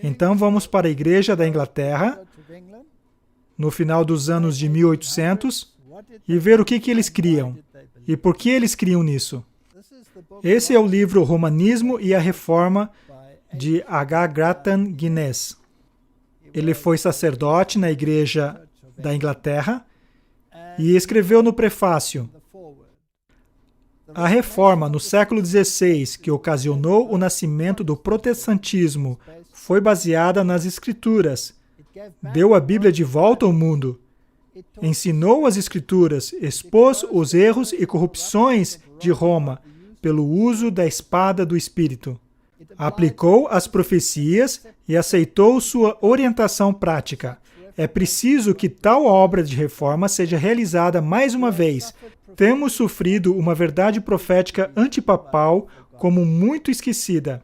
Então vamos para a Igreja da Inglaterra, no final dos anos de 1800, e ver o que eles criam e por que eles criam nisso. Esse é o livro Romanismo e a Reforma, de H. Grattan Guinness. Ele foi sacerdote na Igreja da Inglaterra e escreveu no prefácio: a reforma no século XVI, que ocasionou o nascimento do protestantismo, foi baseada nas Escrituras. Deu a Bíblia de volta ao mundo. Ensinou as Escrituras, expôs os erros e corrupções de Roma pelo uso da espada do Espírito. Aplicou as profecias e aceitou sua orientação prática. É preciso que tal obra de reforma seja realizada mais uma vez. Temos sofrido uma verdade profética antipapal como muito esquecida.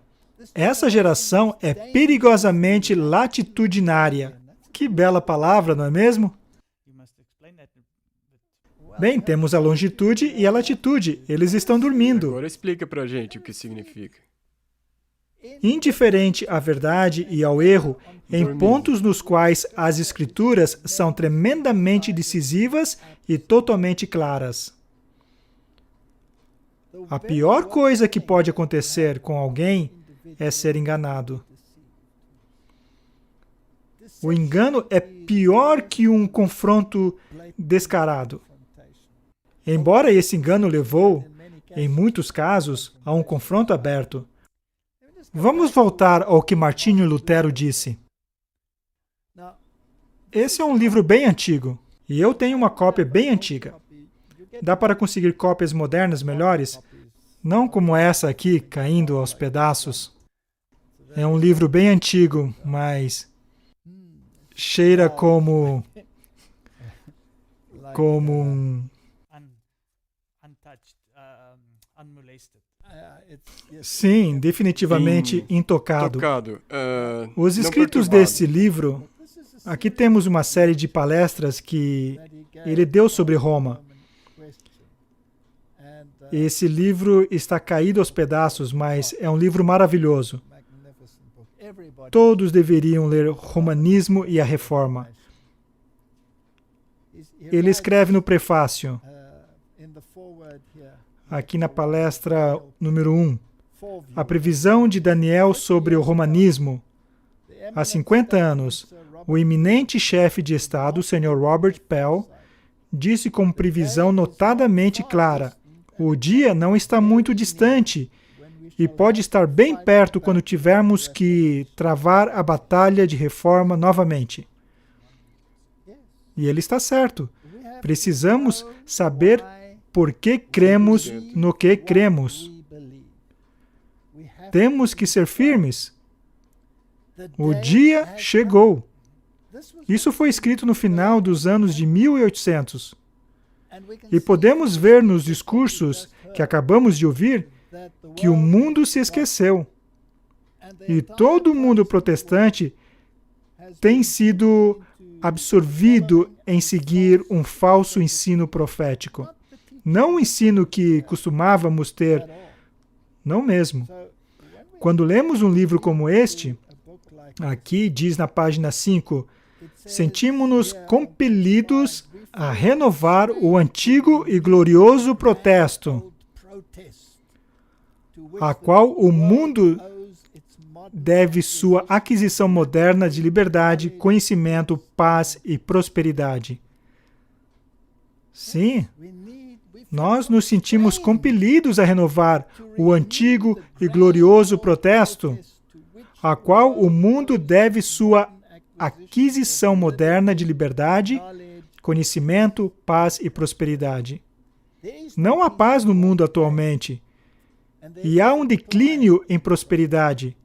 Essa geração é perigosamente latitudinária. Que bela palavra, não é mesmo? Bem, temos a longitude e a latitude. Eles estão dormindo. Agora explica pra gente o que significa. Indiferente à verdade e ao erro, em pontos nos quais as Escrituras são tremendamente decisivas e totalmente claras. A pior coisa que pode acontecer com alguém é ser enganado. O engano é pior que um confronto descarado. Embora esse engano levou, em muitos casos, a um confronto aberto. Vamos voltar ao que Martinho Lutero disse. Esse é um livro bem antigo, e eu tenho uma cópia bem antiga. Dá para conseguir cópias modernas melhores? Não como essa aqui, caindo aos pedaços. É um livro bem antigo, mas cheira como um... Sim, definitivamente intocado. Os escritos desse livro, aqui temos uma série de palestras que ele deu sobre Roma. Esse livro está caído aos pedaços, mas é um livro maravilhoso. Todos deveriam ler Romanismo e a Reforma. Ele escreve no prefácio, aqui na palestra número 1, a previsão de Daniel sobre o romanismo. Há 50 anos, o eminente chefe de Estado, o Sr. Robert Pell, disse com previsão notadamente clara: o dia não está muito distante e pode estar bem perto quando tivermos que travar a batalha de reforma novamente. E ele está certo. Precisamos saber por que cremos no que cremos. Temos que ser firmes. O dia chegou. Isso foi escrito no final dos anos de 1800. E podemos ver nos discursos que acabamos de ouvir que o mundo se esqueceu. E todo mundo protestante tem sido absorvido em seguir um falso ensino profético. Não o ensino que costumávamos ter, não mesmo. Quando lemos um livro como este, aqui diz na página 5, sentimos-nos compelidos a renovar o antigo e glorioso protesto, a qual o mundo deve sua aquisição moderna de liberdade, conhecimento, paz e prosperidade. Sim, nós nos sentimos compelidos a renovar o antigo e glorioso protesto, a qual o mundo deve sua aquisição moderna de liberdade, conhecimento, paz e prosperidade. Não há paz no mundo atualmente, e há um declínio em prosperidade.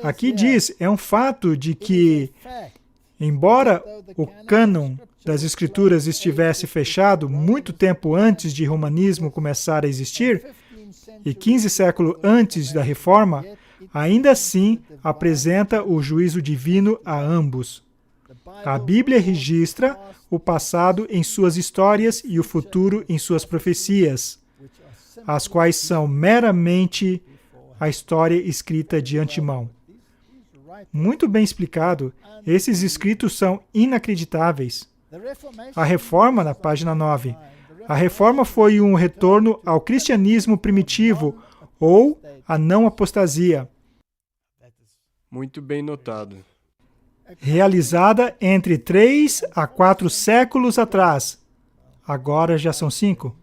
Aqui diz, é um fato de que, embora o cânon das Escrituras estivesse fechado muito tempo antes de romanismo começar a existir, e 15 séculos antes da Reforma, ainda assim apresenta o juízo divino a ambos. A Bíblia registra o passado em suas histórias e o futuro em suas profecias, as quais são meramente a história escrita de antemão. Muito bem explicado, esses escritos são inacreditáveis. A Reforma, na página 9. A Reforma foi um retorno ao cristianismo primitivo ou à não apostasia, Muito bem notado. realizada entre 3 a 4 séculos atrás. Agora já são 5.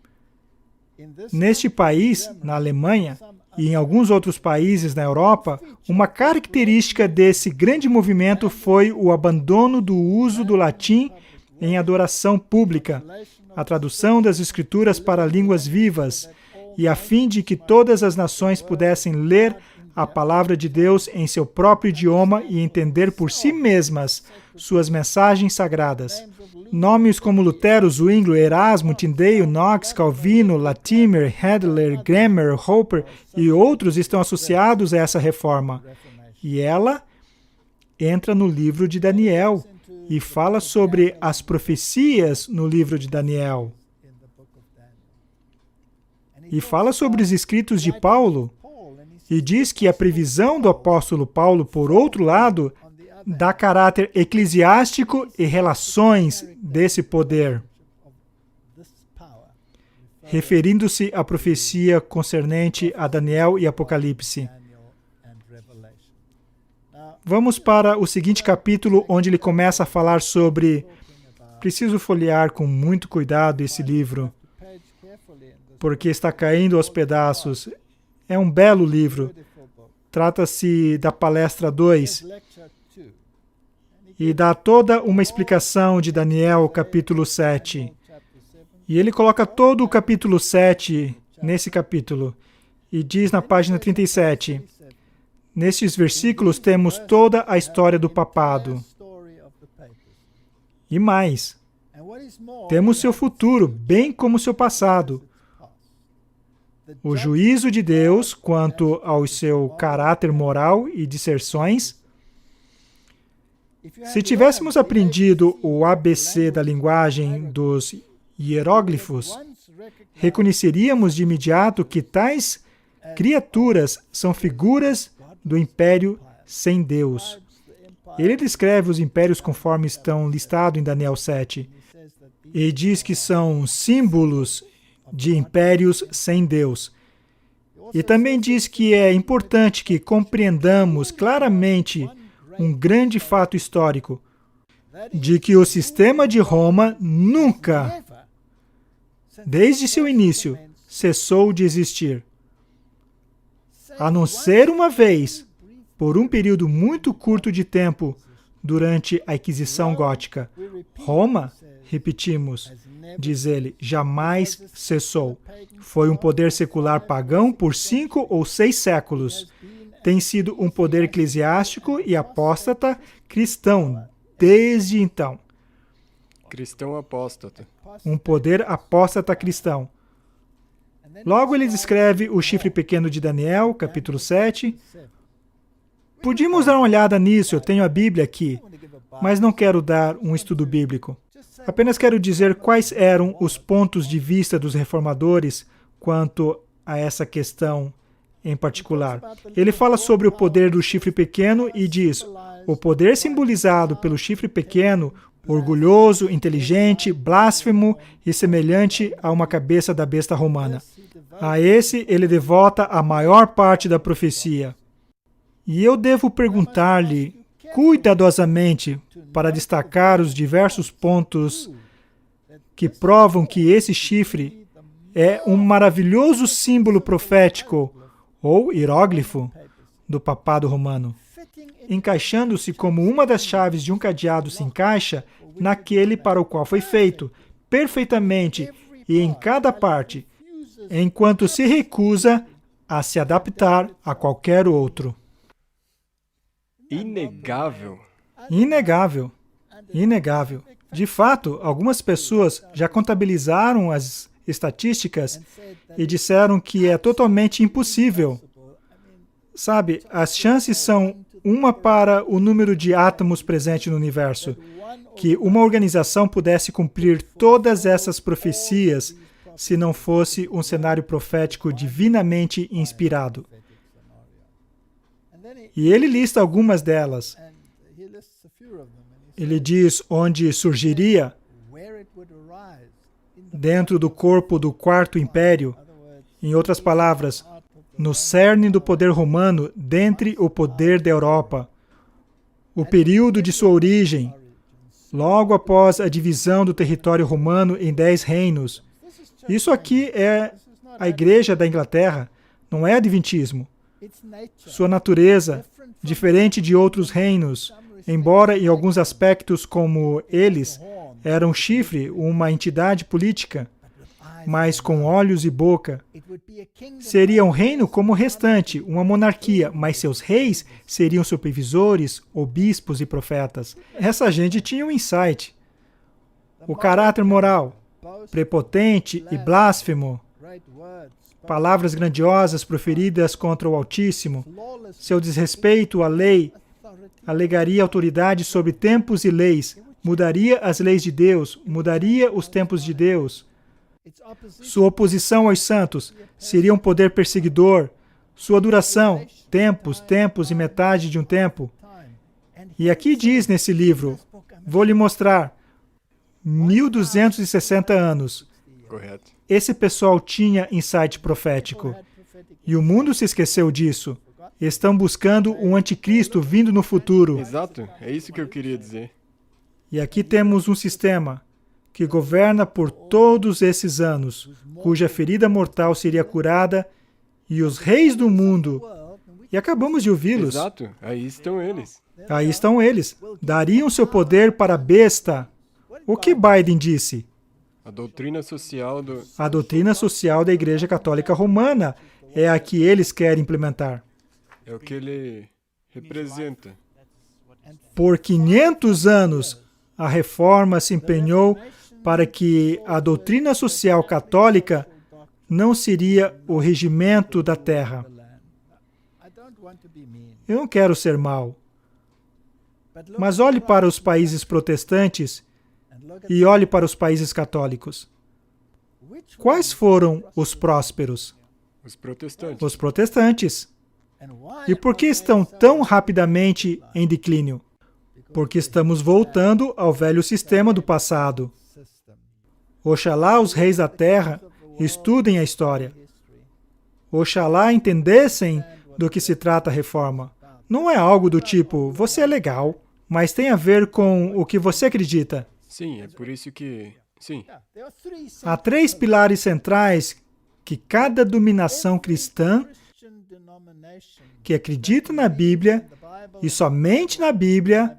Neste país, na Alemanha, e em alguns outros países na Europa, uma característica desse grande movimento foi o abandono do uso do latim em adoração pública, a tradução das Escrituras para línguas vivas, e a fim de que todas as nações pudessem ler a palavra de Deus em seu próprio idioma e entender por si mesmas suas mensagens sagradas. Nomes como Lutero, Zwinglio, Erasmo, Tyndale, Knox, Calvino, Latimer, Hedler, Grammer, Hopper e outros estão associados a essa reforma. E ela entra no livro de Daniel e fala sobre as profecias no livro de Daniel. E fala sobre os escritos de Paulo. E diz que a previsão do apóstolo Paulo, por outro lado, dá caráter eclesiástico e relações desse poder, referindo-se à profecia concernente a Daniel e Apocalipse. Vamos para o seguinte capítulo, onde ele começa a falar sobre... Preciso folhear com muito cuidado esse livro, porque está caindo aos pedaços. É um belo livro. Trata-se da palestra 2. E dá toda uma explicação de Daniel, capítulo 7. E ele coloca todo o capítulo 7 nesse capítulo. E diz na página 37, nestes versículos temos toda a história do papado. E mais, temos seu futuro, bem como seu passado. O juízo de Deus quanto ao seu caráter moral e disserções. Se tivéssemos aprendido o ABC da linguagem dos hieróglifos, reconheceríamos de imediato que tais criaturas são figuras do império sem Deus. Ele descreve os impérios conforme estão listados em Daniel 7 e diz que são símbolos de impérios sem Deus. E também diz que é importante que compreendamos claramente um grande fato histórico, de que o sistema de Roma nunca, desde seu início, cessou de existir. A não ser uma vez, por um período muito curto de tempo, durante a Inquisição Gótica. Roma, repetimos, diz ele, jamais cessou. Foi um poder secular pagão por 5 ou 6 séculos. Tem sido um poder eclesiástico e apóstata cristão desde então. Cristão apóstata. Um poder apóstata cristão. Logo ele descreve o chifre pequeno de Daniel, capítulo 7. Podíamos dar uma olhada nisso, eu tenho a Bíblia aqui, mas não quero dar um estudo bíblico. Apenas quero dizer quais eram os pontos de vista dos reformadores quanto a essa questão em particular. Ele fala sobre o poder do chifre pequeno e diz: o poder simbolizado pelo chifre pequeno, orgulhoso, inteligente, blasfemo e semelhante a uma cabeça da besta romana. A esse ele devota a maior parte da profecia. E eu devo perguntar-lhe cuidadosamente para destacar os diversos pontos que provam que esse chifre é um maravilhoso símbolo profético ou hieróglifo do papado romano, encaixando-se como uma das chaves de um cadeado se encaixa naquele para o qual foi feito, perfeitamente e em cada parte, enquanto se recusa a se adaptar a qualquer outro. Inegável. Inegável. Inegável. De fato, algumas pessoas já contabilizaram as estatísticas e disseram que é totalmente impossível. Sabe, as chances são 1 para o número de átomos presente no universo, que uma organização pudesse cumprir todas essas profecias se não fosse um cenário profético divinamente inspirado. E ele lista algumas delas. Ele diz onde surgiria dentro do corpo do Quarto Império. Em outras palavras, no cerne do poder romano, dentre o poder da Europa. O período de sua origem, logo após a divisão do território romano em 10 reinos. Isso aqui é a Igreja da Inglaterra, não é adventismo. Sua natureza, diferente de outros reinos, embora em alguns aspectos como eles, era um chifre, uma entidade política, mas com olhos e boca. Seria um reino como o restante, uma monarquia, mas seus reis seriam supervisores, obispos e profetas. Essa gente tinha um insight. O caráter moral, prepotente e blasfemo, palavras grandiosas proferidas contra o Altíssimo, seu desrespeito à lei, alegaria autoridade sobre tempos e leis, mudaria as leis de Deus, mudaria os tempos de Deus. Sua oposição aos santos seria um poder perseguidor. Sua duração, tempos e metade de um tempo. E aqui diz nesse livro, vou lhe mostrar, 1260 anos. Correto. Esse pessoal tinha insight profético. E o mundo se esqueceu disso. Estão buscando um anticristo vindo no futuro. Exato, é isso que eu queria dizer. E aqui temos um sistema que governa por todos esses anos, cuja ferida mortal seria curada, e os reis do mundo, e acabamos de ouvi-los. Exato, aí estão eles. Aí estão eles. Dariam seu poder para a besta. O que Biden disse? A doutrina social do... A doutrina social da Igreja Católica Romana é a que eles querem implementar. É o que ele representa. Por 500 anos, a Reforma se empenhou para que a doutrina social católica não seria o regimento da terra. Eu não quero ser mau, mas olhe para os países protestantes e olhe para os países católicos. Quais foram os prósperos? Os protestantes. Os protestantes. E por que estão tão rapidamente em declínio? Porque estamos voltando ao velho sistema do passado. Oxalá os reis da terra estudem a história. Oxalá entendessem do que se trata a reforma. Não é algo do tipo, você é legal, mas tem a ver com o que você acredita. Sim, é por isso que... Sim, Há 3 pilares centrais que cada dominação cristã que acredita na Bíblia e somente na Bíblia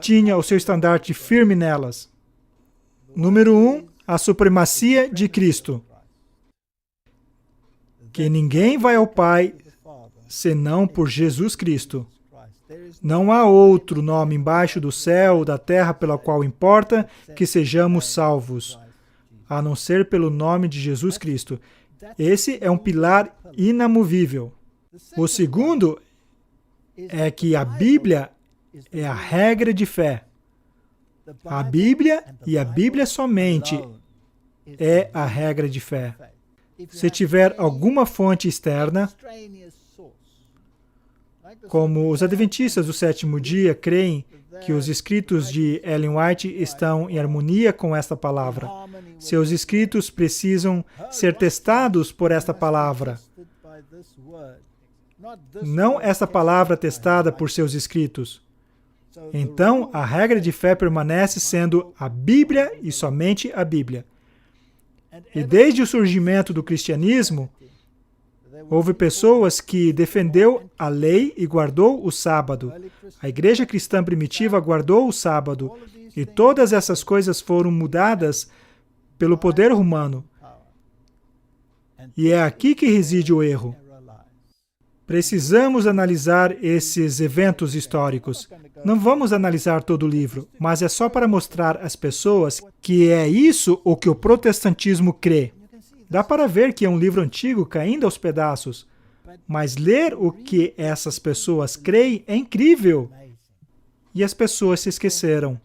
tinha o seu estandarte firme nelas. Número 1, a supremacia de Cristo. Que ninguém vai ao Pai senão por Jesus Cristo. Não há outro nome embaixo do céu ou da terra pela qual importa que sejamos salvos, a não ser pelo nome de Jesus Cristo. Esse é um pilar inamovível. O segundo é que a Bíblia é a regra de fé. A Bíblia e a Bíblia somente é a regra de fé. Se tiver alguma fonte externa, como os adventistas do sétimo dia creem que os escritos de Ellen White estão em harmonia com esta palavra. Seus escritos precisam ser testados por esta palavra. Não esta palavra testada por seus escritos. Então, a regra de fé permanece sendo a Bíblia e somente a Bíblia. E desde o surgimento do cristianismo, houve pessoas que defendeu a lei e guardou o sábado. A igreja cristã primitiva guardou o sábado. E todas essas coisas foram mudadas pelo poder humano. E é aqui que reside o erro. Precisamos analisar esses eventos históricos. Não vamos analisar todo o livro, mas é só para mostrar às pessoas que é isso o que o protestantismo crê. Dá para ver que é um livro antigo caindo aos pedaços, mas ler o que essas pessoas creem é incrível. E as pessoas se esqueceram.